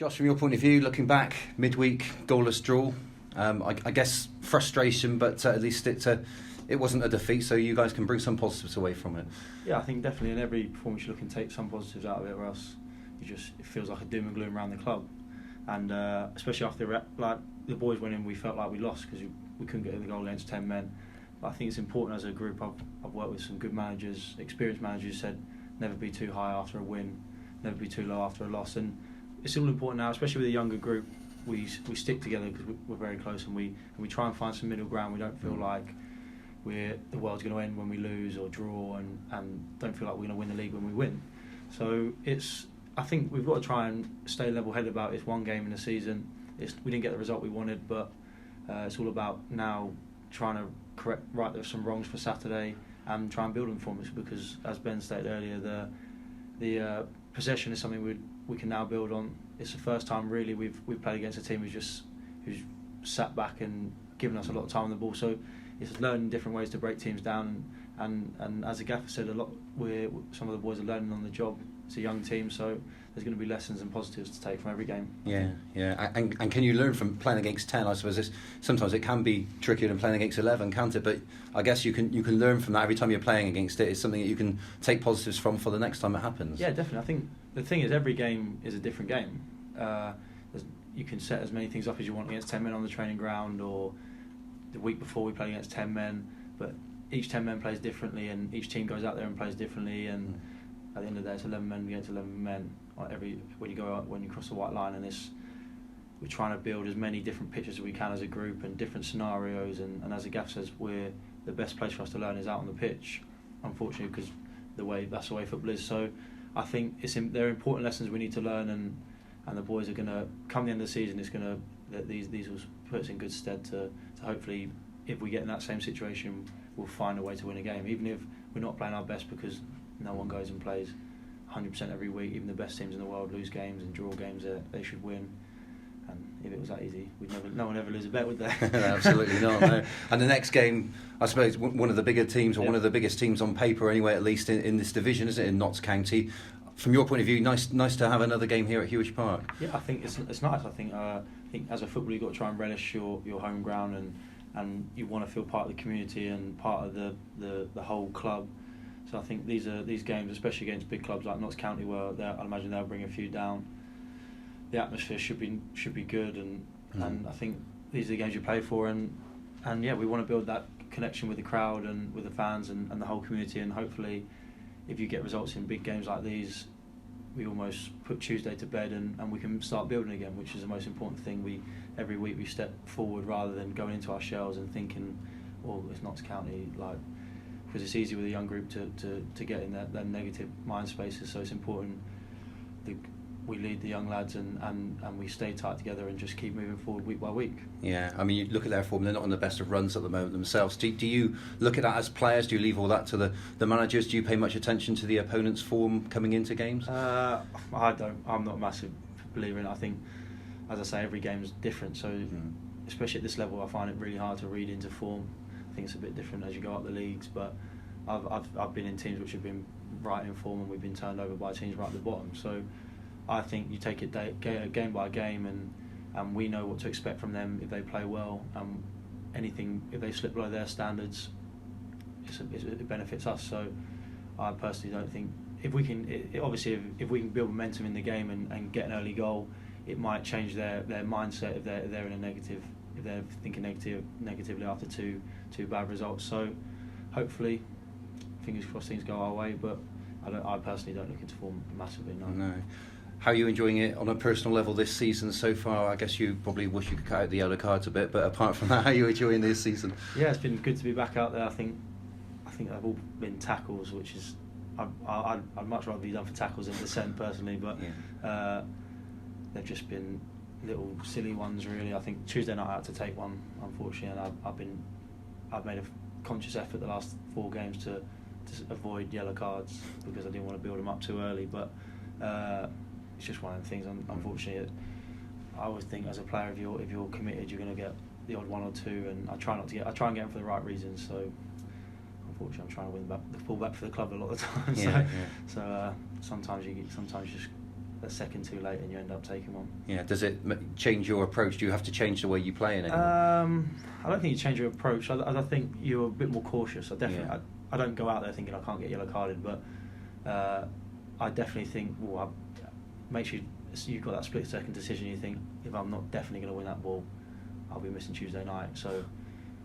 Josh, from your point of view, looking back, midweek, goalless draw, I guess frustration, but at least it wasn't a defeat, so you guys can bring some positives away from it. Yeah, I think definitely in every performance you look and take some positives out of it, or else it feels like a doom and gloom around the club. And especially after the boys went in, we felt like we lost because we couldn't get the goal against 10 men. But I think it's important as a group. I've worked with some good managers, experienced managers, who said never be too high after a win, never be too low after a loss. And it's all important now, especially with a younger group. We stick together because we're very close, and we try and find some middle ground. We don't feel like the world's going to end when we lose or draw, and don't feel like we're going to win the league when we win. So I think we've got to try and stay level-headed about it. It's one game in the season. We didn't get the result we wanted, but it's all about now trying to right some wrongs for Saturday and try and build on performance, because as Ben stated earlier, the possession is something we can now build on. It's the first time really we've played against a team who's sat back and given us a lot of time on the ball. So it's learning different ways to break teams down, and as the gaffer said, some of the boys are learning on the job. It's a young team, so there's going to be lessons and positives to take from every game. Yeah. And can you learn from playing against 10? I suppose sometimes it can be trickier than playing against 11, can't it? But I guess you can learn from that every time you're playing against it. It's something that you can take positives from for the next time it happens. Yeah, definitely. I think the thing is, every game is a different game. You can set as many things up as you want against 10 men on the training ground, or the week before we played against 10 men, but each 10 men plays differently, and each team goes out there and plays differently, and at the end of the day it's 11 men against 11 men when you cross the white line. And we're trying to build as many different pictures as we can as a group, and different scenarios, and as the gaff says, the best place for us to learn is out on the pitch, unfortunately, because that's the way football is. So I think there are important lessons we need to learn, and the boys are going to, come the end of the season, these will put us in good stead to hopefully, if we get in that same situation, we'll find a way to win a game, even if we're not playing our best, because no one goes and plays 100% every week. Even the best teams in the world lose games and draw games that they should win. And if it was that easy, no one ever lose a bet, would they? Absolutely not. No. And the next game, I suppose, one of the bigger teams, or one of the biggest teams on paper anyway, at least in this division, isn't it, in Notts County? From your point of view, nice to have another game here at Hewish Park. Yeah, I think it's nice. I think as a footballer, you've got to try and relish your home ground, and you want to feel part of the community and part of the whole club. So I think these games, especially against big clubs like Notts County, where I imagine they'll bring a few down, the atmosphere should be good, and I think these are the games you play for, and yeah, we want to build that connection with the crowd and with the fans and the whole community, and hopefully, if you get results in big games like these, we almost put Tuesday to bed, and we can start building again, which is the most important thing. Every week we step forward rather than going into our shells and thinking, well, it's Notts County, because it's easy with a young group to get in that negative mind spaces. So it's important that we lead the young lads and we stay tight together and just keep moving forward week by week. Yeah, I mean, you look at their form, they're not on the best of runs at the moment themselves. Do you look at that as players? Do you leave all that to the managers? Do you pay much attention to the opponent's form coming into games? I don't. I'm not a massive believer in it. I think, as I say, every game is different. So especially at this level, I find it really hard to read into form. I think it's a bit different as you go up the leagues, but I've been in teams which have been right in form, and we've been turned over by teams right at the bottom. So I think you take it game by game, and we know what to expect from them if they play well. If they slip below their standards, it benefits us. So I personally don't think if we can build momentum in the game and get an early goal, it might change their mindset if they're in a negative, if they're thinking negatively after two bad results. So hopefully, fingers crossed, things go our way. But I personally don't look into form massively. No. How are you enjoying it on a personal level this season so far? I guess you probably wish you could cut out the yellow cards a bit, but apart from that, how are you enjoying this season? Yeah, it's been good to be back out there. I think they've all been tackles, which is I'd much rather be done for tackles than dissent personally, but they've just been little silly ones really. I think Tuesday night I had to take one, unfortunately, and I've made a conscious effort the last 4 games to avoid yellow cards because I didn't want to build them up too early, but it's just one of the things. Unfortunately, I always think as a player, if you're committed, you're going to get the odd 1 or 2, and I try and get them for the right reasons. So unfortunately, I'm trying to win the full back for the club a lot of the time. So sometimes you just a second too late and you end up taking one. Yeah. Does it change your approach? Do you have to change the way you play in it? I don't think you change your approach. I think you're a bit more cautious. Yeah. I don't go out there thinking I can't get yellow carded, but I definitely think, make sure you've got that split second decision. You think, if I'm not definitely going to win that ball, I'll be missing Tuesday night. So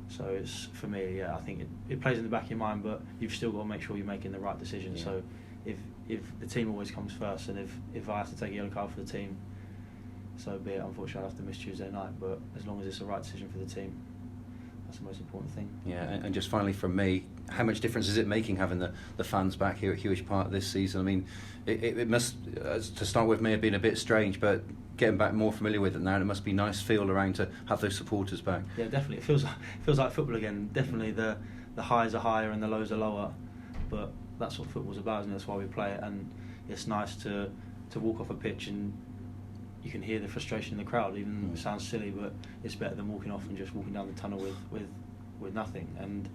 it's, for me, I think it plays in the back of your mind, but you've still got to make sure you're making the right decision. Yeah. So if the team always comes first, and if I have to take a yellow card for the team, so be it. Unfortunately, I have to miss Tuesday night, but as long as it's the right decision for the team, that's the most important thing. Yeah, and just finally from me, how much difference is it making having the fans back here at Hewish Park this season? I mean, it must, to start with, may have been a bit strange, but getting back more familiar with it now, and it must be nice feel around to have those supporters back. Yeah, definitely. It feels like football again. Definitely the highs are higher and the lows are lower, but that's what football's about, isn't it? That's why we play it, and it's nice to walk off a pitch and you can hear the frustration in the crowd. Even it sounds silly, but it's better than walking off and just walking down the tunnel with nothing. And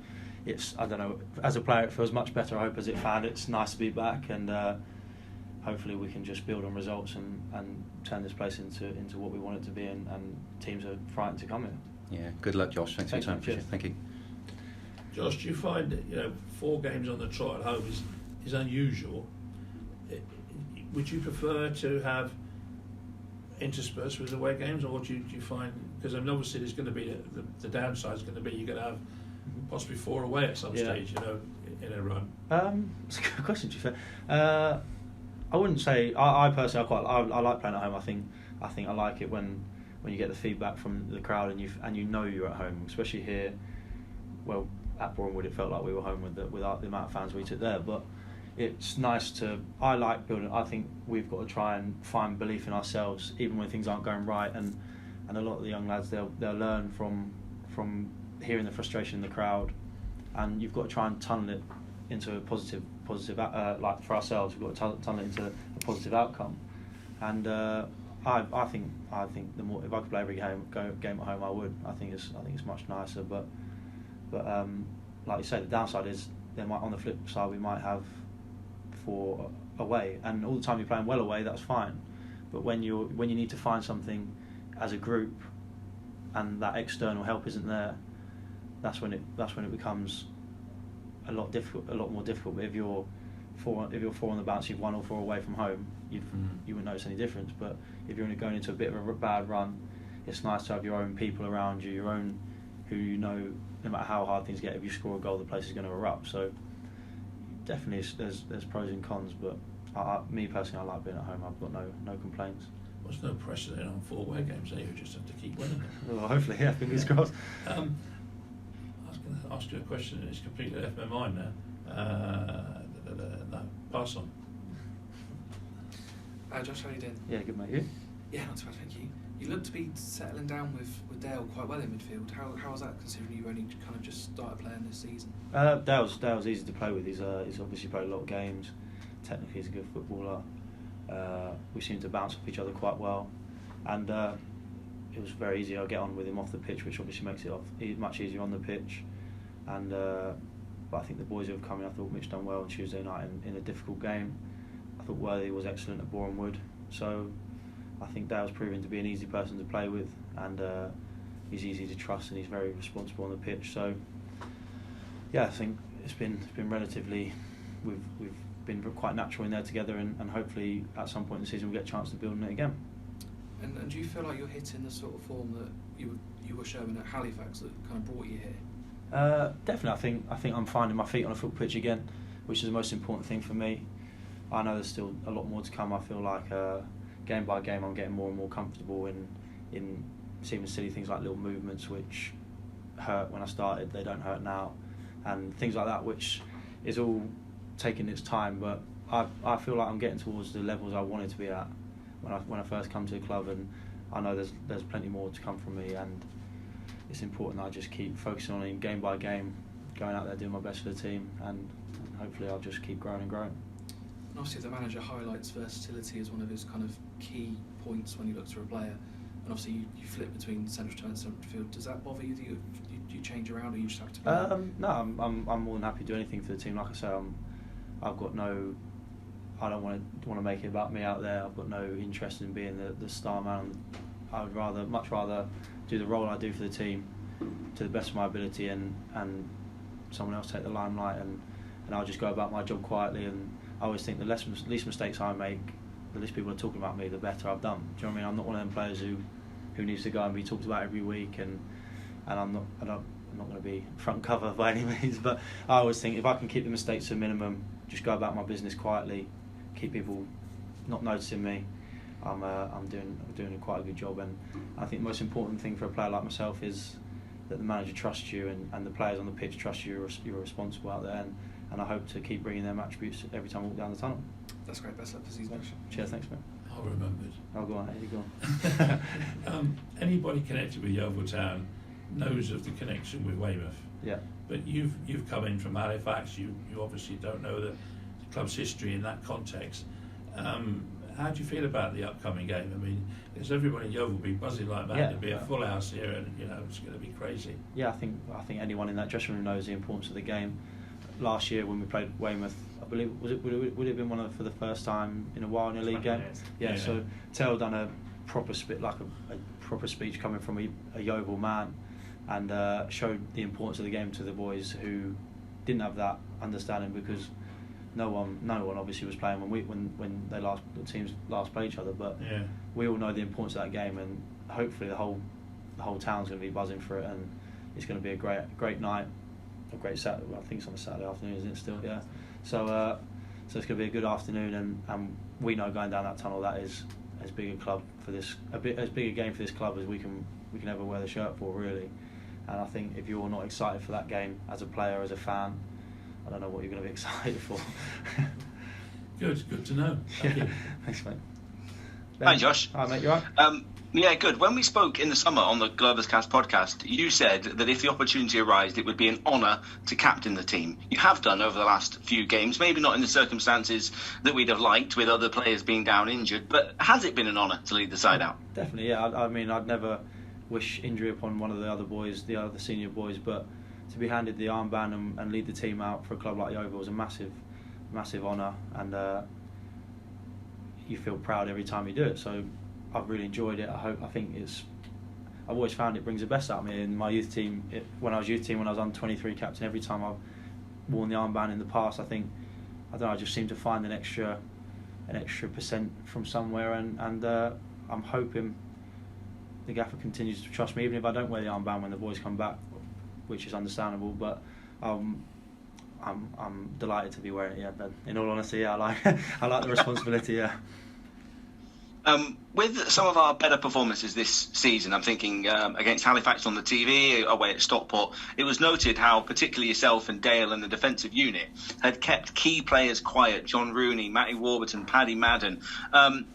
it's, I don't know, as a player it feels much better, I hope, as a fan. It's nice to be back, and hopefully we can just build on results and turn this place into what we want it to be, and teams are frightened to come here. Yeah, good luck, Josh. Thanks for your time. Cheers. Thank you. Josh, do you find that 4 games on the trot at home is unusual? Would you prefer to have interspersed with away games, or do you find, because obviously there's going to be the downside is going to be you're going to have possibly 4 away at some stage, in a run? It's a good question, to be fair. I wouldn't say I personally I like playing at home. I think I like it when you get the feedback from the crowd and you know you're at home, especially here. Well, at Bournemouth it felt like we were home with the amount of fans we took there, but it's nice to. I like building. I think we've got to try and find belief in ourselves, even when things aren't going right. And a lot of the young lads, they'll learn from hearing the frustration in the crowd, and you've got to try and tunnel it into a positive. Like for ourselves, we've got to tunnel it into a positive outcome. And I think the more, if I could play every game at home, I would. I think it's much nicer. But like you say, the downside is on the flip side we might have 4 away, and all the time you're playing well away, that's fine. But when you need to find something as a group, and that external help isn't there, that's when it becomes a lot more difficult. But if you're 4 on the bounce, you've 1 or 4 away from home, you wouldn't notice any difference. But if you're going into a bit of a bad run, it's nice to have your own people around you, your own who you know, no matter how hard things get, if you score a goal, the place is going to erupt. So definitely there's pros and cons, but me personally, I like being at home. I've got no complaints. There's no pressure then on 4 away games, you just have to keep winning. Well, hopefully, yeah, fingers crossed. I was going to ask you a question and it's completely left my mind now. No, pass on. Josh, how are you doing? Yeah, good mate. You? Yeah, not too bad, thank you. You look to be settling down with Dale quite well in midfield. How was that, considering you've only kind of just started playing this season? Dale's easy to play with. He's obviously played a lot of games. Technically, he's a good footballer. We seem to bounce off each other quite well, and it was very easy. I get on with him off the pitch, which obviously makes it much easier on the pitch. And but I think the boys who have come in, I thought Mitch done well on Tuesday night in a difficult game. I thought Worthy was excellent at Boreham Wood. So I think Dale's proving to be an easy person to play with, and he's easy to trust, and he's very responsible on the pitch. So yeah, I think it's been relatively, we've been quite natural in there together, and hopefully at some point in the season we'll get a chance to build on it again. And do you feel like you're hitting the sort of form that you were showing at Halifax that kind of brought you here? Definitely, I think I'm finding my feet on a football pitch again, which is the most important thing for me. I know there's still a lot more to come. I feel like game by game I'm getting more and more comfortable in seeing silly things like little movements which hurt when I started, they don't hurt now, and things like that, which is all taking its time, but I feel like I'm getting towards the levels I wanted to be at when I first come to the club, and I know there's plenty more to come from me, and it's important that I just keep focusing on it game by game, going out there doing my best for the team, and hopefully I'll just keep growing and growing. And obviously the manager highlights versatility as one of his kind of key points when he looks for a player, and obviously you flip between central and central midfield. Does that bother you? Do you change around, or you just have to play? No, I'm more than happy to do anything for the team. Like I say, I don't want to make it about me out there. I've got no interest in being the star man. I would much rather do the role I do for the team to the best of my ability, and someone else take the limelight, and I'll just go about my job quietly. And I always think the least mistakes I make, the least people are talking about me, the better I've done. Do you know what I mean? I'm not one of them players who needs to go and be talked about every week, and I'm not going to be front cover by any means. But I always think if I can keep the mistakes to a minimum, just go about my business quietly, keep people not noticing me, I'm doing quite a good job. And I think the most important thing for a player like myself is that the manager trusts you, and the players on the pitch trust you. You're responsible out there, and I hope to keep bringing them attributes every time I walk down the tunnel. That's great. Best luck for season. Cheers, thanks, mate. I'll remember it. I'll go on. Here you go. Anybody connected with Yeovil Town knows of the connection with Weymouth. Yeah. But you've come in from Halifax. You obviously don't know the club's history in that context. How do you feel about the upcoming game? I mean, because everybody in Yeovil will be buzzing like mad. There'll be a full house here, and it's going to be crazy. Yeah, I think anyone in that dressing room knows the importance of the game. Last year when we played Weymouth, I believe would it have been for the first time in a while in a league game? Yeah. So Tell done a proper a proper speech coming from a Yeovil man, and showed the importance of the game to the boys who didn't have that understanding, because no one obviously was playing when the teams last played each other. But we all know the importance of that game, and hopefully the whole town's going to be buzzing for it, and it's going to be a great night, a great Saturday. Well, I think it's on a Saturday afternoon, isn't it still? Yeah. So it's going to be a good afternoon, and we know going down that tunnel that is as big a club for this, as big a game for this club as we can ever wear the shirt for, really. And I think if you're not excited for that game as a player, as a fan, I don't know what you're going to be excited for. Good to know. Thank you. Thanks, mate. Hi, Josh. Hi, mate. You all right? Yeah, good. When we spoke in the summer on the Glovers Cast podcast, you said that if the opportunity arose, it would be an honour to captain the team. You have done over the last few games, maybe not in the circumstances that we'd have liked, with other players being down injured, but has it been an honour to lead the side out? Definitely, yeah. I mean, I'd never wish injury upon one of the other boys, the other senior boys, but to be handed the armband and lead the team out for a club like Yeovil was a massive honour, and you feel proud every time you do it. So I've really enjoyed it. I've always found it brings the best out of me. In my youth team, when I was under 23 captain, every time I've worn the armband in the past, I just seem to find an extra percent from somewhere, and I'm hoping the gaffer continues to trust me, even if I don't wear the armband when the boys come back, which is understandable. But I'm delighted to be wearing it. Yeah, Ben. In all honesty, yeah, I like the responsibility. Yeah. With some of our better performances this season, I'm thinking against Halifax on the TV, away at Stockport, it was noted how particularly yourself and Dale and the defensive unit had kept key players quiet. John Rooney, Matty Warburton, Paddy Madden.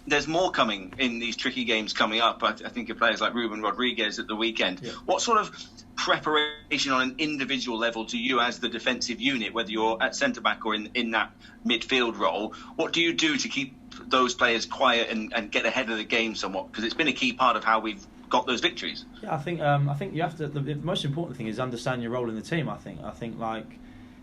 There's more coming in these tricky games coming up. I think of players like Ruben Rodriguez at the weekend. Yeah. What sort of preparation on an individual level do you, as the defensive unit, whether you're at centre-back or in that midfield role, what do you do to keep those players quiet and get ahead of the game somewhat? Because it's been a key part of how we've got those victories. Yeah, I think you have to. The most important thing is understand your role in the team. I think like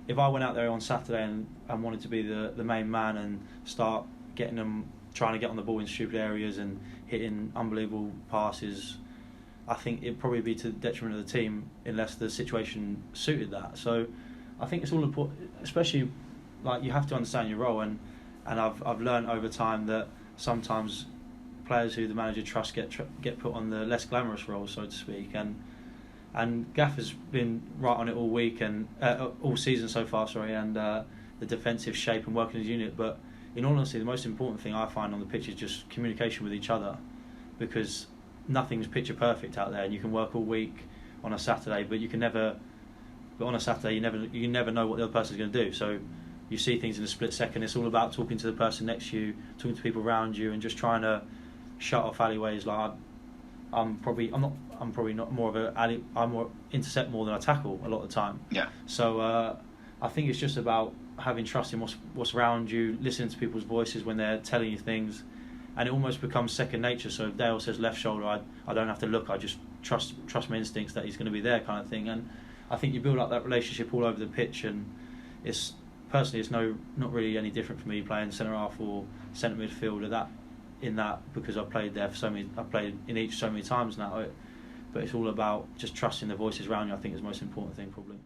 if I went out there on Saturday and wanted to be the main man and start getting them trying to get on the ball in stupid areas and hitting unbelievable passes, I think it'd probably be to the detriment of the team unless the situation suited that. So I think it's all important, especially like you have to understand your role, and I've learned over time that sometimes players who the manager trusts get put on the less glamorous roles, so to speak, and Gaffer's been right on it all week and all season so far, and the defensive shape and working as a unit. But in all honesty, the most important thing I find on the pitch is just communication with each other, because nothing's picture perfect out there, and you can work all week on a Saturday, but on a Saturday you never know what the other person's going to do. So you see things in a split second. It's all about talking to the person next to you, talking to people around you, and just trying to shut off alleyways. Like I'm probably not more of I more intercept more than I tackle a lot of the time. Yeah. So I think it's just about having trust in what's around you, listening to people's voices when they're telling you things, and it almost becomes second nature. So if Dale says left shoulder, I don't have to look. I just trust my instincts that he's going to be there, kind of thing. And I think you build up that relationship all over the pitch, and it's personally, it's not really any different for me playing centre half or centre midfield in that because I've played there I've played in each so many times now. But it's all about just trusting the voices around you. I think is the most important thing probably.